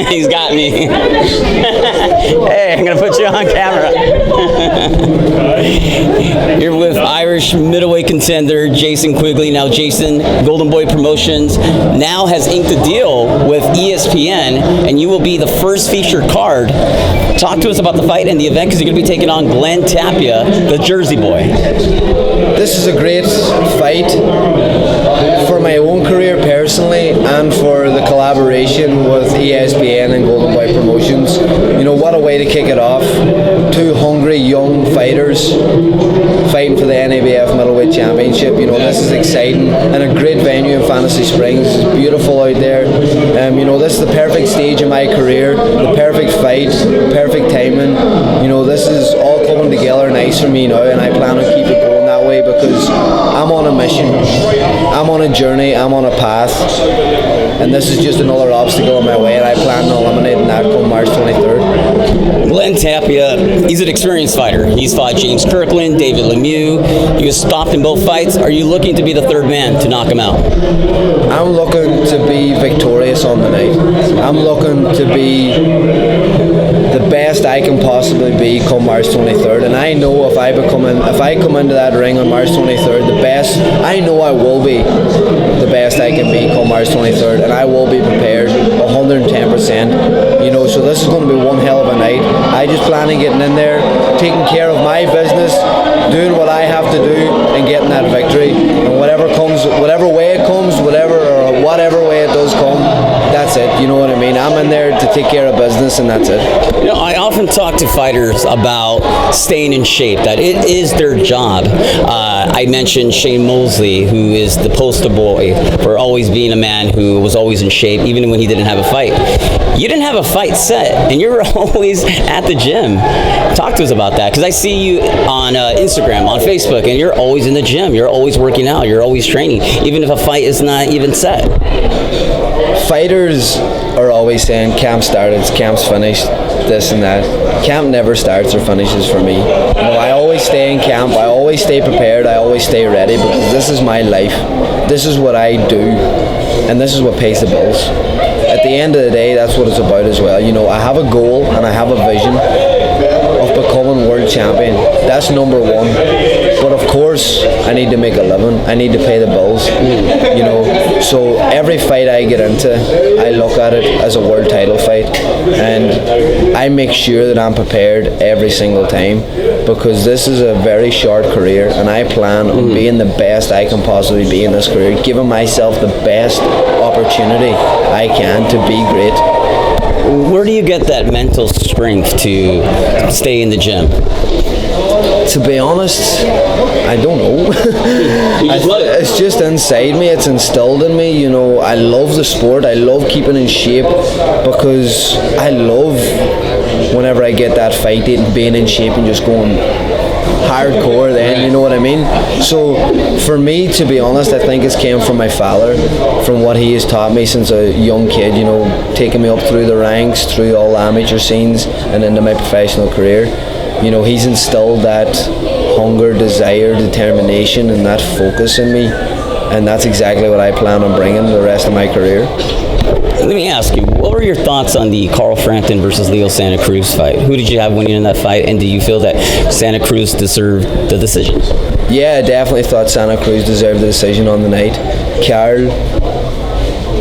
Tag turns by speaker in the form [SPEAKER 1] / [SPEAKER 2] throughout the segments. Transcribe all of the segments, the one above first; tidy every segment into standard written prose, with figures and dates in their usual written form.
[SPEAKER 1] He's got me. Hey, I'm going to put you on camera. You're with Irish middleweight contender Jason Quigley. Now Jason, Golden Boy Promotions, now has inked a deal with ESPN, and you will be the first featured card. Talk to us about the fight and the event, because you're going to be taking on Glenn Tapia, the Jersey boy.
[SPEAKER 2] This is a great fight for my own career personally, and for the collaboration with ESPN and Golden Boy Promotions. You know, what a way to kick it off. Two hungry young fighters fighting for the NABF Middleweight Championship. You know, this is exciting, and a great venue in Fantasy Springs. It's beautiful out there. You know, this is the perfect stage in my career, the perfect fight, perfect timing. You know, this is all coming together nice for me now, and I plan on keep it going that way, because I'm on a mission, I'm on a journey, I'm on a path, and this is just another obstacle in my way, and I plan on eliminating that come March 23rd.
[SPEAKER 1] Glenn Tapia, he's an experienced fighter. He's fought James Kirkland, David Lemieux. He was stopped in both fights. Are you looking to be the third man to knock him out?
[SPEAKER 2] I'm looking to be victorious on the night. I'm looking to be the best I can possibly be come March 23rd, and I know if I come into that ring on March 23rd, the best, I know I will be the best I can be come March 23rd, and I will be prepared 110%. You know, so this is going to be one hell of a night. I just plan on getting in there, taking care of my business, doing what I have to do, and getting that victory. And whatever comes, whatever way it comes, whatever way it does come, that's it. You know what I mean? I'm in there to take care of business, and that's it.
[SPEAKER 1] You know, I often talk to fighters about staying in shape, that it is their job. I mentioned Shane Mosley, who is the poster boy for always being a man who was always in shape, even when he didn't have a fight. You didn't have a fight set, and you were always at the gym. Talk to us about that, because I see you on Instagram, on Facebook, and you're always in the gym. You're always working out. You're always training, even if a fight is not even set.
[SPEAKER 2] Fighters are always saying camp started, camp's finished, this and that. Camp never starts or finishes for me. You know, I always stay in camp, I always stay prepared, I always stay ready, because this is my life. This is what I do, and this is what pays the bills. At the end of the day, that's what it's about as well. You know, I have a goal and I have a vision of becoming world champion. That's number one. But of course, I need to make a living. I need to pay the bills. You know, so every fight I get into, I look at it as a world title fight, and I make sure that I'm prepared every single time, because this is a very short career, and I plan on being the best I can possibly be in this career, giving myself the best opportunity I can to be great.
[SPEAKER 1] Where do you get that mental strength to stay in the gym?
[SPEAKER 2] To be honest, I don't know. It's just inside me. It's instilled in me. You know, I love the sport. I love keeping in shape, because I love whenever I get that fight date and being in shape and just going hardcore then, you know what I mean? So for me, to be honest, I think it's came from my father, from what he has taught me since a young kid, you know, taking me up through the ranks, through all the amateur scenes and into my professional career. You know, he's instilled that hunger, desire, determination, and that focus in me, and that's exactly what I plan on bringing the rest of my career.
[SPEAKER 1] Let me ask you, what were your thoughts on the Carl Frampton versus Leo Santa Cruz fight? Who did you have winning in that fight, and do you feel that Santa Cruz deserved the decision?
[SPEAKER 2] Yeah, I definitely thought Santa Cruz deserved the decision on the night. Carl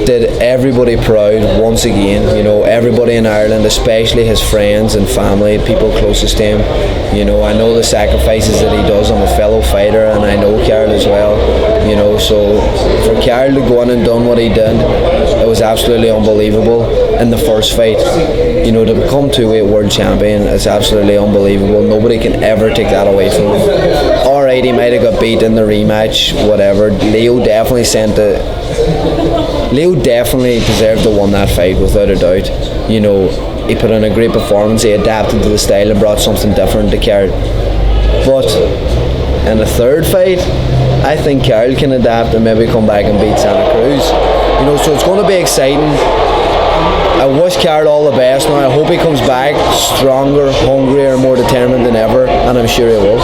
[SPEAKER 2] did everybody proud once again. You know, everybody in Ireland, especially his friends and family, people closest to him. You know, I know the sacrifices that he does. I'm a fellow fighter, and I know Carl as well. You know, so for Carl to go on and done what he did, it was absolutely unbelievable in the first fight. You know, to become two-weight world champion, it's absolutely unbelievable. Nobody can ever take that away from him. Alright, he might have got beat in the rematch, whatever. Leo definitely deserved to win that fight, without a doubt. You know, he put in a great performance, he adapted to the style and brought something different to Carl. But in the third fight, I think Carl can adapt and maybe come back and beat Santa Cruz. You know, so it's going to be exciting. I wish Carl all the best now. I hope he comes back stronger, hungrier, more determined than ever, and I'm sure he will.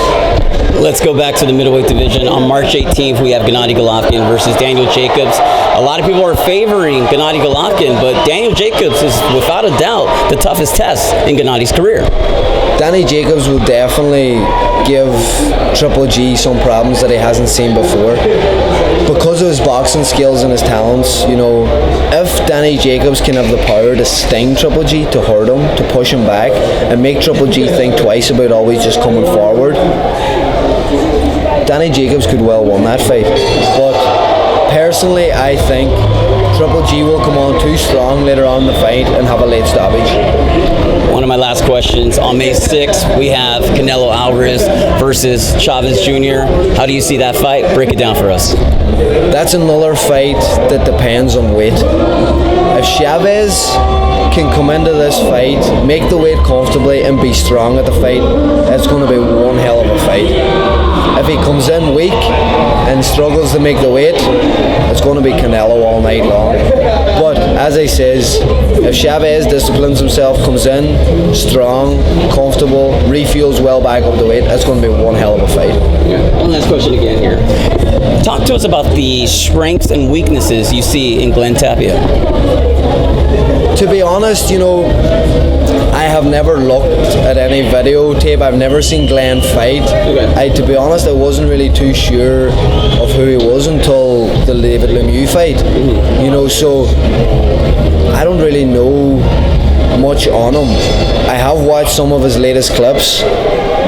[SPEAKER 1] Let's go back to the middleweight division. On March 18th, we have Gennady Golovkin versus Daniel Jacobs. A lot of people are favoring Gennady Golovkin, but Daniel Jacobs is, without a doubt, the toughest test in Gennady's career.
[SPEAKER 2] Danny Jacobs will definitely give Triple G some problems that he hasn't seen before. Because of his boxing skills and his talents, you know, if Danny Jacobs can have the power to sting Triple G, to hurt him, to push him back, and make Triple G think twice about always just coming forward, Danny Jacobs could well win that fight. But personally, I think Triple G will come on too strong later on in the fight and have a late stoppage.
[SPEAKER 1] One of my last questions. On May 6th, we have Canelo Alvarez versus Chavez Jr. How do you see that fight? Break it down for us.
[SPEAKER 2] That's another fight that depends on weight. If Chavez can come into this fight, make the weight comfortably, and be strong at the fight, it's going to be one hell of a fight. If he comes in weak and struggles to make the weight, it's going to be Canelo all night long. But as I says, if Chavez disciplines himself, comes in strong, comfortable, refuels well back up the weight, it's going to be one hell of a fight.
[SPEAKER 1] One last question again here. Talk to us about the strengths and weaknesses you see in Glenn Tapia.
[SPEAKER 2] To be honest, you know, I have never looked at any videotape. I've never seen Glenn fight. Okay. To be honest, I wasn't really too sure of who he was until the David Lemieux fight. Mm-hmm. You know, so I don't really know much on him. I have watched some of his latest clips.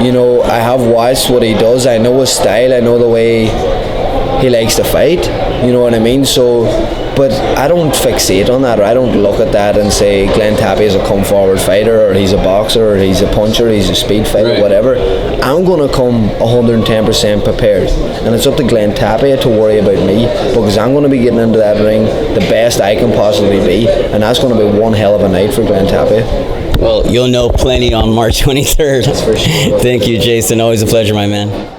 [SPEAKER 2] You know, I have watched what he does. I know his style. I know the way he likes to fight. You know what I mean? So, but I don't fixate on that, or I don't look at that and say Glenn Tapia is a come forward fighter, or he's a boxer, or he's a puncher, he's a speed fighter, right, whatever. I'm going to come 110% prepared, and it's up to Glenn Tapia to worry about me, because I'm going to be getting into that ring the best I can possibly be, and that's going to be one hell of a night for Glenn Tapia.
[SPEAKER 1] Well, you'll know plenty on March 23rd.
[SPEAKER 2] That's for sure.
[SPEAKER 1] Thank you, Jason. Always a pleasure, my man.